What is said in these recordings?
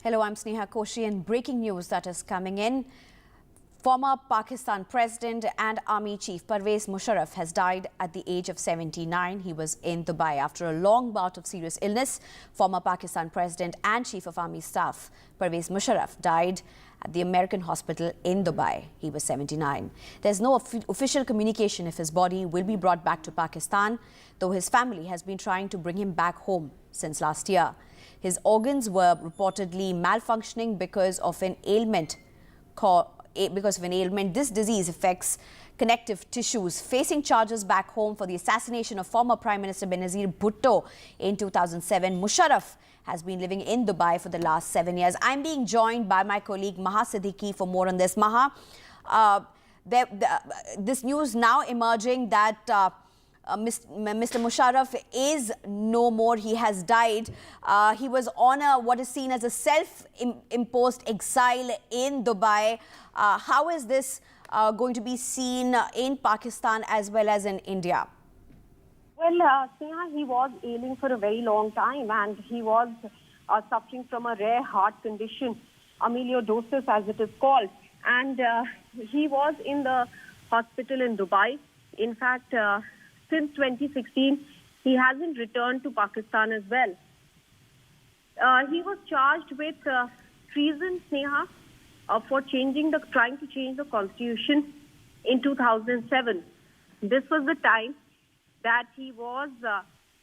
Hello, I'm Sneha Koshi, and breaking news that is coming in. Former Pakistan President and Army Chief Pervez Musharraf has died at the age of 79. He was in Dubai after a long bout of serious illness. Former Pakistan President and Chief of Army Staff Pervez Musharraf died at the American hospital in Dubai. He was 79. There's no official communication if his body will be brought back to Pakistan, though his family has been trying to bring him back home since last year. His organs were reportedly malfunctioning because of an ailment. This disease affects connective tissues. Facing charges back home for the assassination of former Prime Minister Benazir Bhutto in 2007, Musharraf has been living in Dubai for the last 7 years. I'm being joined by my colleague Maha Siddiqui for more on this. Maha, this news now emerging that Mr. Musharraf is no more. He has died. He was on what is seen as a self-imposed exile in Dubai. How is this going to be seen in Pakistan as well as in India? Well, Sneha, he was ailing for a very long time, and he was suffering from a rare heart condition, amyloidosis as it is called. And he was in the hospital in Dubai. In fact, since 2016, he hasn't returned to Pakistan as well. He was charged with treason, Sneha, for trying to change the constitution in 2007. This was the time that he was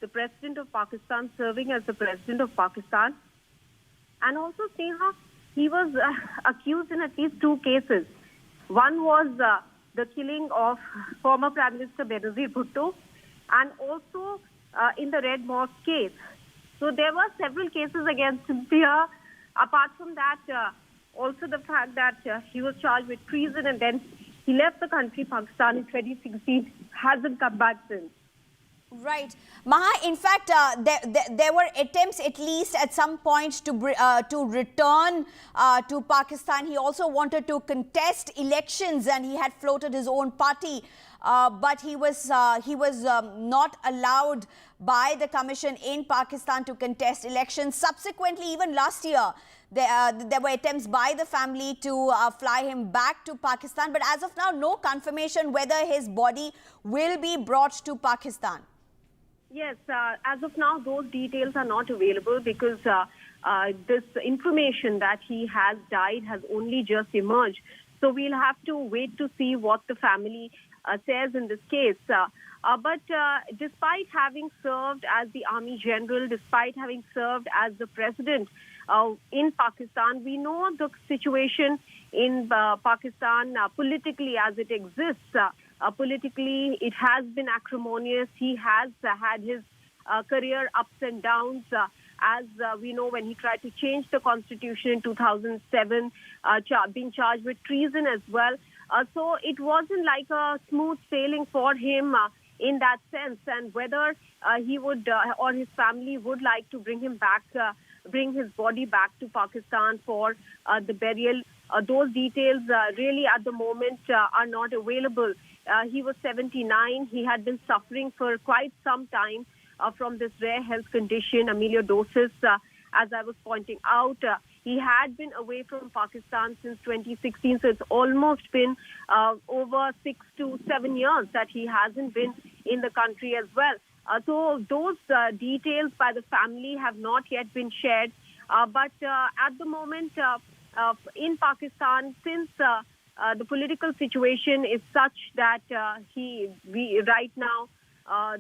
the president of Pakistan, serving as the president of Pakistan. And also, Sneha, he was accused in at least 2 cases. One was the killing of former Prime Minister Benazir Bhutto, and also in the Red Mosque case. So there were several cases against him here. Apart from that, also the fact that he was charged with treason, and then he left the country, Pakistan, in 2016, hasn't come back since. Right. Maha, in fact, there were attempts at least at some point to return to Pakistan. He also wanted to contest elections, and he had floated his own party. But he was not allowed by the commission in Pakistan to contest elections. Subsequently, even last year, there were attempts by the family to fly him back to Pakistan. But as of now, no confirmation whether his body will be brought to Pakistan. Yes, as of now, those details are not available because this information that he has died has only just emerged. So we'll have to wait to see what the family says in this case. But despite having served as the army general, despite having served as the president in Pakistan, we know the situation in Pakistan politically as it exists. Politically, it has been acrimonious. He has had his career ups and downs. As we know, when he tried to change the constitution in 2007, being charged with treason as well. So it wasn't like a smooth sailing for him in that sense. And whether he would or his family would like to bring him back, bring his body back to Pakistan for the burial, those details really at the moment are not available. He was 79. He had been suffering for quite some time from this rare health condition, amyloidosis, as I was pointing out. He had been away from Pakistan since 2016, so it's almost been over 6 to 7 years that he hasn't been in the country as well. So those details by the family have not yet been shared. But at the moment in Pakistan, since the political situation is such that right now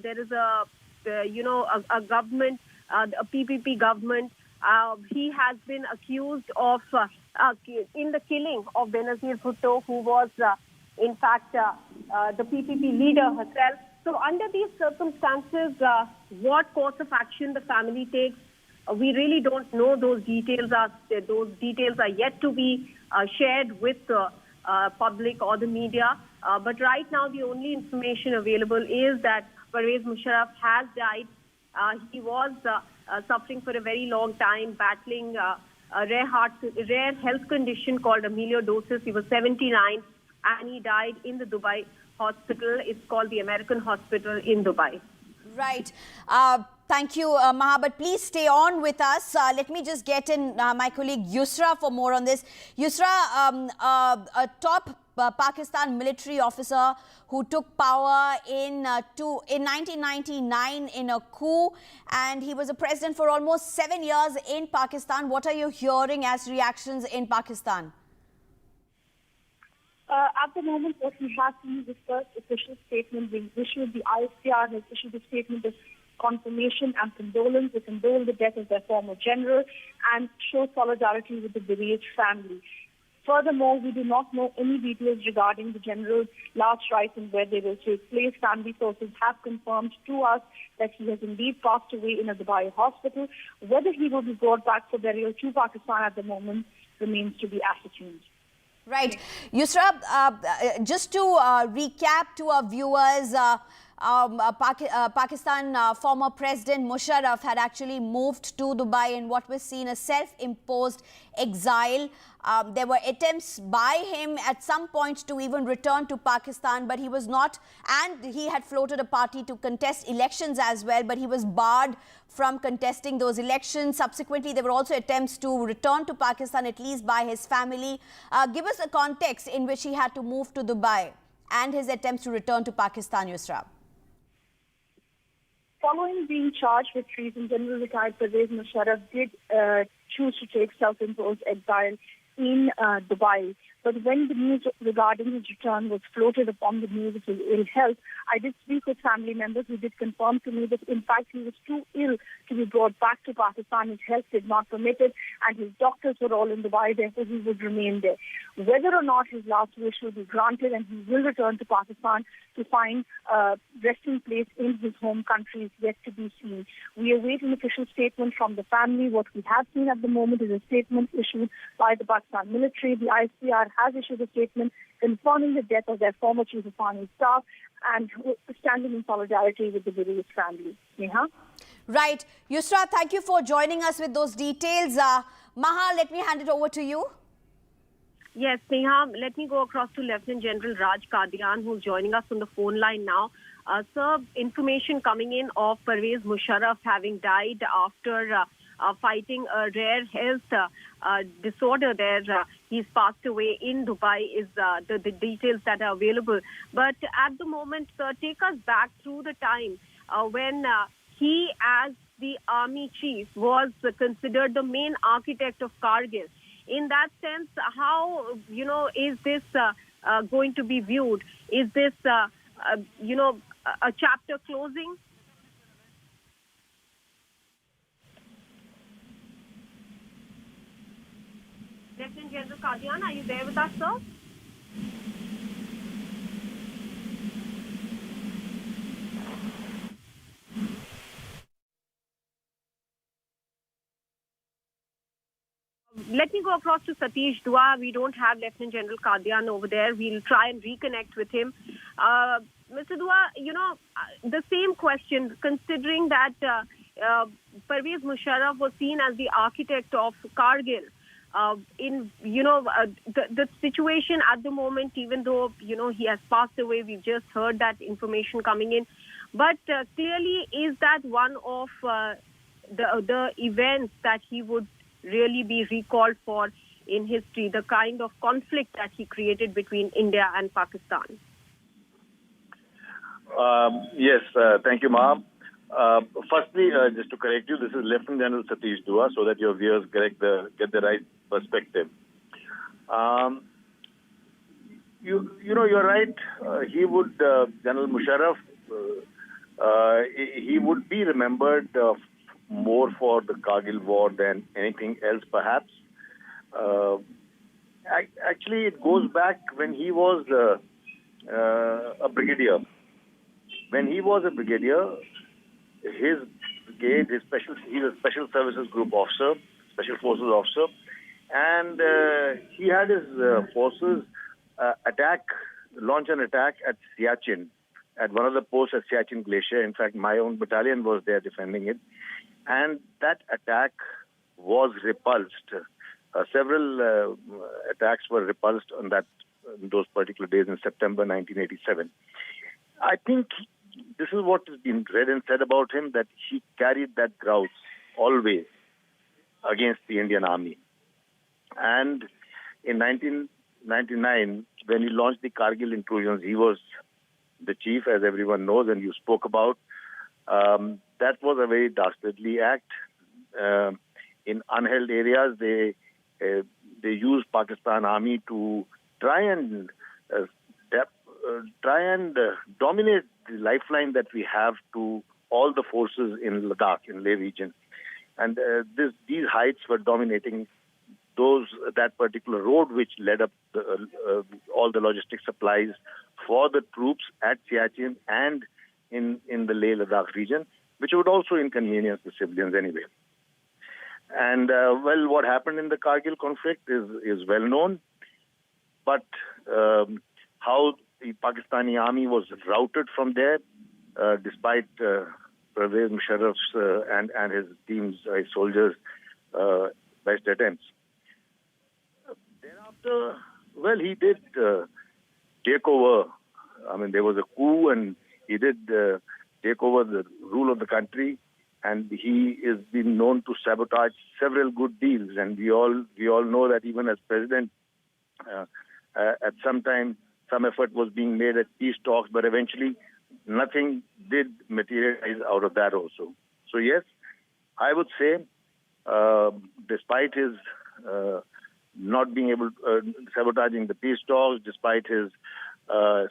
there is a government, a PPP government. He has been accused of in the killing of Benazir Bhutto, who was in fact the PPP leader herself. So under these circumstances, what course of action the family takes, we really don't know. Those details are yet to be shared with the public or the media. But right now, the only information available is that Pervez Musharraf has died. He was suffering for a very long time, battling a rare health condition called amyloidosis. He was 79, and he died in the Dubai hospital. It's called the American hospital in Dubai. Right. Thank you, Maha, but please stay on with us. Let me just get in my colleague Yusra for more on this. Yusra, a top Pakistan military officer who took power in 1999 in a coup, and he was a president for almost 7 years in Pakistan. What are you hearing as reactions in Pakistan? At the moment, what we have seen is the first official statement being issued. The ISPR has issued a statement of confirmation and condolence. They condole the death of their former general and show solidarity with the bereaved family. Furthermore, we do not know any details regarding the general's last rites and where they will take place. Family sources have confirmed to us that he has indeed passed away in a Dubai hospital. Whether he will be brought back for burial to Pakistan at the moment remains to be ascertained. Right. Yusra, just to recap to our viewers, Pakistan former President Musharraf had actually moved to Dubai in what was seen as self-imposed exile. There were attempts by him at some point to even return to Pakistan, but he was not, and he had floated a party to contest elections as well, but he was barred from contesting those elections. Subsequently, there were also attempts to return to Pakistan, at least by his family. Give us a context in which he had to move to Dubai and his attempts to return to Pakistan, Yusra. Following being charged with treason, General retired Pervez Musharraf did choose to take self-imposed exile in Dubai. But when the news regarding his return was floated upon the news of his ill health, I did speak with family members who did confirm to me that in fact he was too ill to be brought back to Pakistan. His health did not permit it, and his doctors were all in Dubai, therefore he would remain there. Whether or not his last wish will be granted and he will return to Pakistan to find a resting place in his home country is yet to be seen. We await an official statement from the family. What we have seen at the moment is a statement issued by the Pakistan military. The ISPR has issued a statement confirming the death of their former chief of army staff and standing in solidarity with the bereaved family. Neha? Right. Yusra, thank you for joining us with those details. Maha, let me hand it over to you. Yes, Neha, let me go across to Lieutenant General Raj Qadian, who's joining us on the phone line now. Sir, information coming in of Pervez Musharraf having died after fighting a rare health disorder there. He's passed away in Dubai is the details that are available. But at the moment, sir, take us back through the time when he, as the army chief, was considered the main architect of Kargil. In that sense, how, is this going to be viewed? Is this, a chapter closing? Lieutenant General Qadian, are you there with us, sir? Let me go across to Satish Dua. We don't have Lieutenant General Qadian over there. We'll try and reconnect with him. Mr. Dua, the same question, considering that Pervez Musharraf was seen as the architect of Kargil. The situation at the moment, even though, he has passed away, we've just heard that information coming in. But clearly, is that one of the events that he would really be recalled for in history, the kind of conflict that he created between India and Pakistan? Yes, thank you, Maha. Firstly, just to correct you, this is Lieutenant General Satish Dua, so that your viewers get the right perspective. You're right. He would, General Musharraf, he would be remembered more for the Kargil war than anything else, perhaps. Actually, it goes back when he was a brigadier. When he was a brigadier, his brigade, he's a special services group officer, special forces officer, and he had his forces launch an attack at Siachen, at one of the posts at Siachen Glacier. In fact, my own battalion was there defending it. And that attack was repulsed. Several attacks were repulsed on those particular days in September 1987. I think this is what has been read and said about him, that he carried that grouch always against the Indian army. And in 1999, when he launched the Kargil intrusions, he was the chief, as everyone knows, and you spoke about. That was a very dastardly act. In unheld areas, they used Pakistan army to try and dominate the lifeline that we have to all the forces in Ladakh, in Leh region. And these heights were dominating that particular road which led up all the logistic supplies for the troops at Siachen and in the Leh Ladakh region, which would also inconvenience the civilians anyway. And well, what happened in the Kargil conflict is well known, but how the Pakistani army was routed from there, despite Pervez Musharraf's and his team's soldiers' best attempts. Thereafter, well, he did take over. I mean, there was a coup, and he did take over the rule of the country. And he is been known to sabotage several good deals. And we all know that even as president, at some time, some effort was being made at peace talks, but eventually nothing did materialize out of that also. So yes, I would say, despite his not being able sabotaging the peace talks, despite his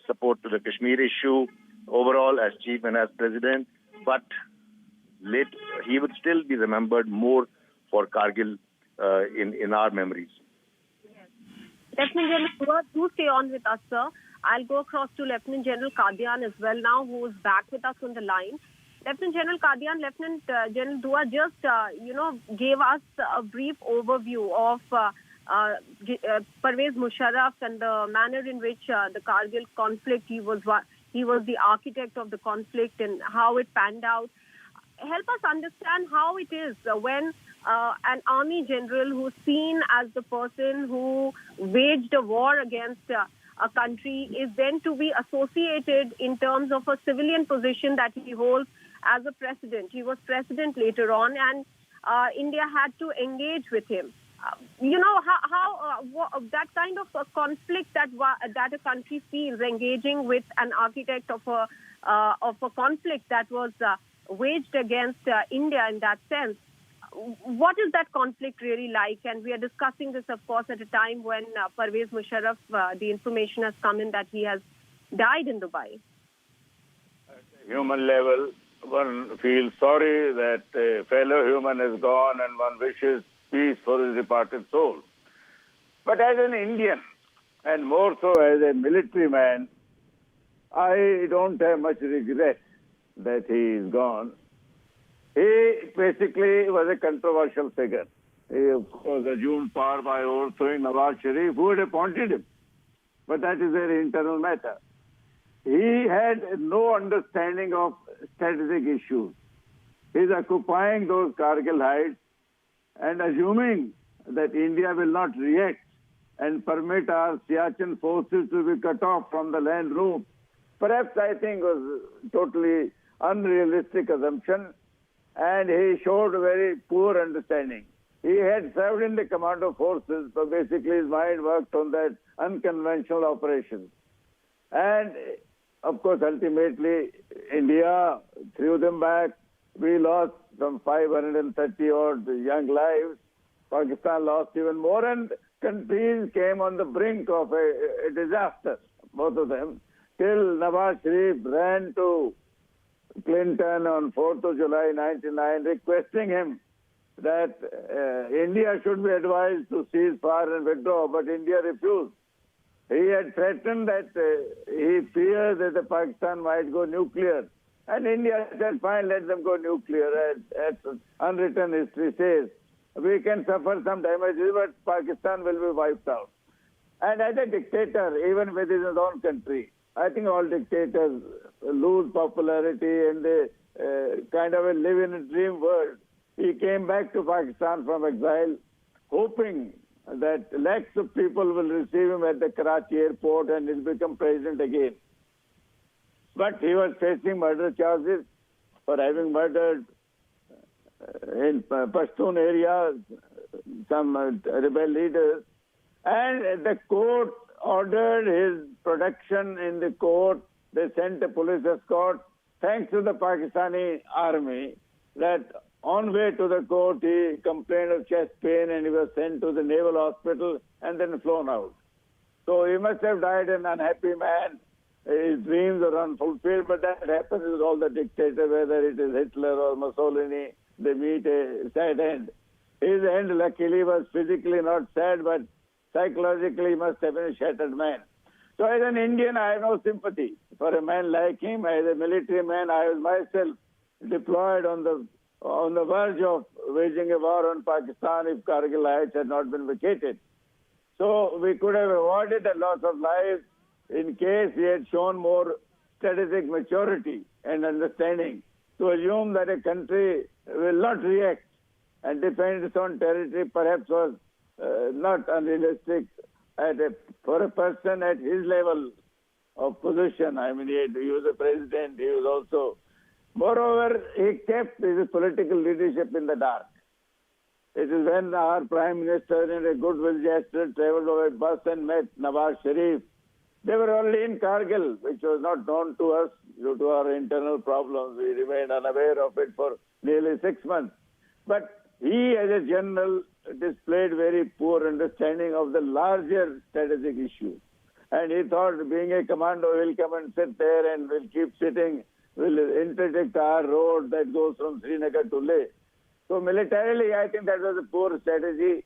support to the Kashmir issue, overall as chief and as president, but he would still be remembered more for Kargil in our memories. Yes. Lieutenant General Dua, do stay on with us, sir. I'll go across to Lieutenant General Qadian as well now, who is back with us on the line. Lieutenant General Qadian, Lieutenant General Dua just, gave us a brief overview of Pervez Musharraf and the manner in which the Kargil conflict, he was the architect of the conflict and how it panned out. Help us understand how it is when an army general who's seen as the person who waged a war against a country is then to be associated in terms of a civilian position that he holds as a president. He was president later on, and India had to engage with him. How that kind of a conflict that a country feels engaging with an architect of a conflict that was waged against India in that sense. What is that conflict really like? And we are discussing this, of course, at a time when Pervez Musharraf, the information has come in that he has died in Dubai. At a human level, one feels sorry that a fellow human has gone and one wishes peace for his departed soul. But as an Indian, and more so as a military man, I don't have much regret that he is gone. He basically was a controversial figure. He, of course, assumed power by overthrowing Nawaz Sharif, who had appointed him. But that is an internal matter. He had no understanding of strategic issues. He is occupying those Kargil heights and assuming that India will not react and permit our Siachen forces to be cut off from the land route. Perhaps, I think, was totally unrealistic assumption, and he showed a very poor understanding. He had served in the commando forces, so basically his mind worked on that unconventional operations. And, of course, ultimately, India threw them back. We lost some 530-odd young lives. Pakistan lost even more, and countries came on the brink of a disaster, both of them, till Nawaz Sharif ran to Clinton on 4th of July 1999, requesting him that India should be advised to cease fire and withdraw, but India refused. He had threatened that he feared that the Pakistan might go nuclear. And India said, fine, let them go nuclear. As unwritten history says, we can suffer some damages, but Pakistan will be wiped out. And as a dictator, even within his own country, I think all dictators lose popularity and they kind of live in a dream world. He came back to Pakistan from exile, hoping that lakhs of people will receive him at the Karachi airport and he'll become president again. But he was facing murder charges for having murdered in Pashtun areas some rebel leaders. And the court ordered his protection in the court. They sent a police escort, thanks to the Pakistani army, that on way to the court he complained of chest pain and he was sent to the naval hospital and then flown out. So he must have died an unhappy man. His dreams are unfulfilled, but that happens with all the dictators, whether it is Hitler or Mussolini, they meet a sad end. His end, luckily, was physically not sad, but psychologically he must have been a shattered man. So as an Indian, I have no sympathy for a man like him. As a military man, I was myself deployed on the verge of waging a war on Pakistan if Kargil Heights had not been vacated. So we could have avoided a loss of lives in case he had shown more strategic maturity and understanding to assume that a country will not react and defend its own territory perhaps was not unrealistic for a person at his level of position. I mean, he was a president, he was also... Moreover, he kept his political leadership in the dark. It is when our Prime Minister, in a goodwill gesture, traveled over bus and met Nawaz Sharif. They were only in Kargil, which was not known to us due to our internal problems. We remained unaware of it for nearly 6 months. But he, as a general, displayed very poor understanding of the larger strategic issue. And he thought being a commando, will come and sit there and will keep sitting, will interdict our road that goes from Srinagar to Leh. So militarily, I think that was a poor strategy.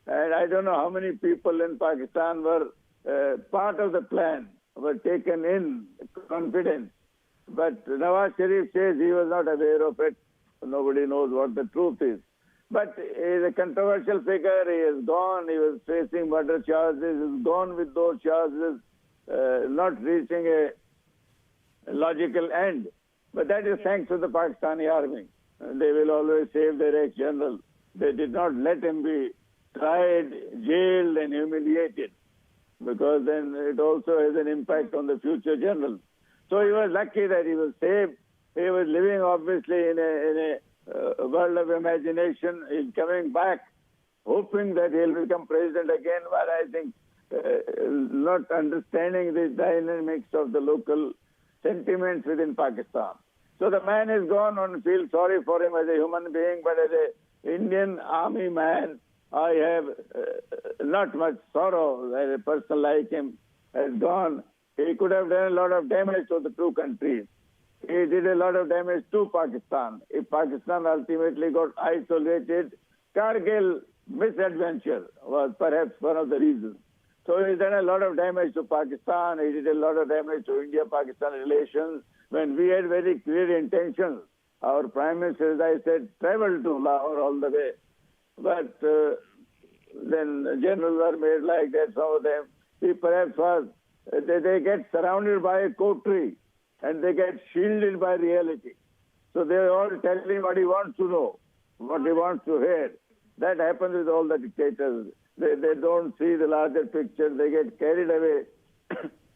And I don't know how many people in Pakistan were part of the plan, were taken in confidence. But Nawaz Sharif says he was not aware of it. Nobody knows what the truth is. But he is a controversial figure. He is gone. He was facing murder charges. He is gone with those charges, not reaching a logical end. But that is thanks to the Pakistani army. They will always save their ex-general. They did not let him be tried, jailed and humiliated, because then it also has an impact on the future generals. So he was lucky that he was saved. He was living obviously in a world of imagination. He's coming back, hoping that he'll become president again, but I think not understanding the dynamics of the local sentiments within Pakistan. So the man is gone, and feel sorry for him as a human being, but as an Indian army man, I have not much sorrow that a person like him has gone. He could have done a lot of damage to the two countries. He did a lot of damage to Pakistan. If Pakistan ultimately got isolated, Kargil misadventure was perhaps one of the reasons. So he's done a lot of damage to Pakistan. He did a lot of damage to India-Pakistan relations. When we had very clear intentions, our Prime Minister, as I said, traveled to Lahore all the way. But then generals were made like that, some of them. He perhaps was, they get surrounded by a coterie and they get shielded by reality. So they're all telling what he wants to know, what he wants to hear. That happens with all the dictators. They don't see the larger picture. They get carried away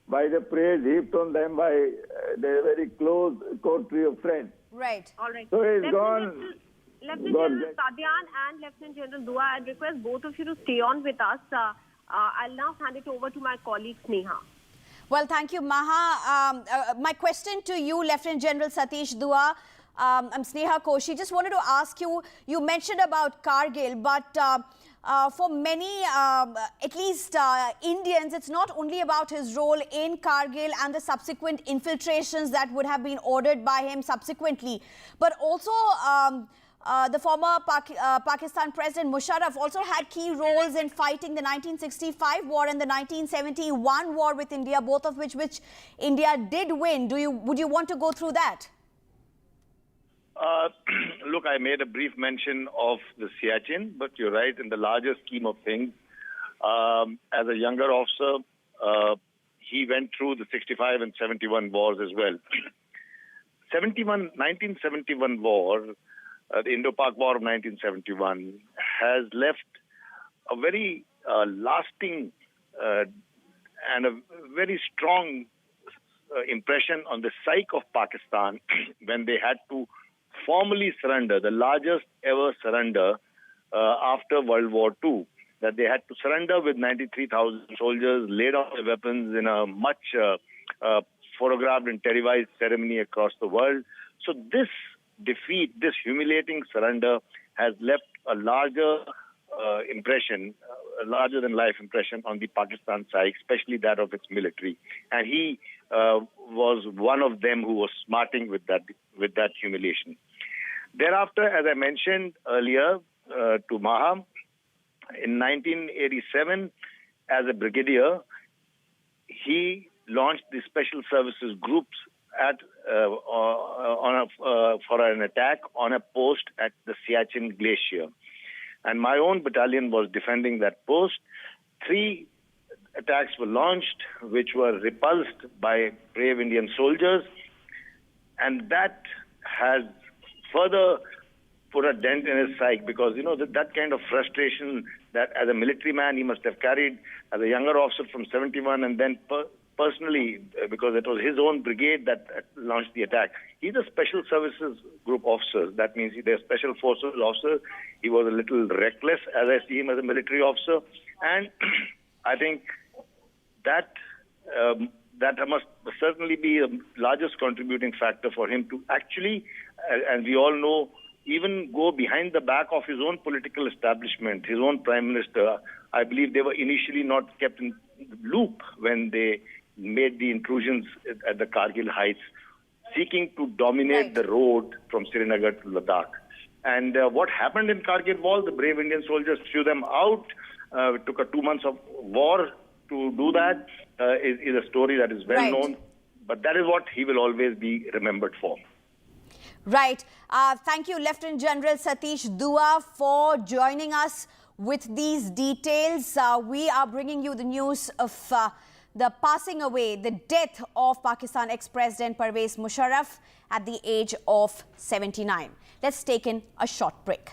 by the praise heaped on them by their very close coterie of friends. Right. All right. So he's gone. Lieutenant General Sadyan and Lieutenant General Dua, I request both of you to stay on with us. I'll now hand it over to my colleague Sneha. Well, thank you, Maha. My question to you, Lieutenant General Satish Dua. I'm Sneha Koshi. Just wanted to ask you, you mentioned about Kargil, but for many, at least Indians, it's not only about his role in Kargil and the subsequent infiltrations that would have been ordered by him subsequently, but also the former Pakistan President Musharraf also had key roles in fighting the 1965 war and the 1971 war with India, both of which India did win. Would you want to go through that? Look, I made a brief mention of the Siachen, but you're right, in the larger scheme of things, as a younger officer, he went through the 65 and 71 wars as well. 1971 war, the Indo-Pak War of 1971, has left a very lasting and a very strong impression on the psyche of Pakistan when they had to formally surrender, the largest ever surrender after World War II. That they had to surrender with 93,000 soldiers, lay down their weapons in a much photographed and televised ceremony across the world. So this defeat, this humiliating surrender has left a larger impression, a larger than life impression on the Pakistan side, especially that of its military. And he was one of them who was smarting with that humiliation. Thereafter, as I mentioned earlier to Maha, in 1987, as a brigadier, he launched the special services groups for an attack on a post at the Siachen Glacier. And my own battalion was defending that post. 3 attacks were launched, which were repulsed by brave Indian soldiers. And that has further put a dent in his psyche because, that kind of frustration that as a military man he must have carried as a younger officer from 71 and then personally, because it was his own brigade that launched the attack. He's a special services group officer. That means they're special forces officer. He was a little reckless as I see him as a military officer. And I think that must certainly be the largest contributing factor for him to actually, and we all know, even go behind the back of his own political establishment, his own prime minister. I believe they were initially not kept in the loop when they made the intrusions at the Kargil heights, seeking to dominate the road from Srinagar to Ladakh. And what happened in Kargil Wall, the brave Indian soldiers threw them out. It took 2 months of war to do that. Is a story that is well known. But that is what he will always be remembered for. Right. Thank you, Lieutenant General Satish Dua, for joining us with these details. We are bringing you the news of the passing away, the death of Pakistan ex-President Pervez Musharraf at the age of 79. Let's take in a short break.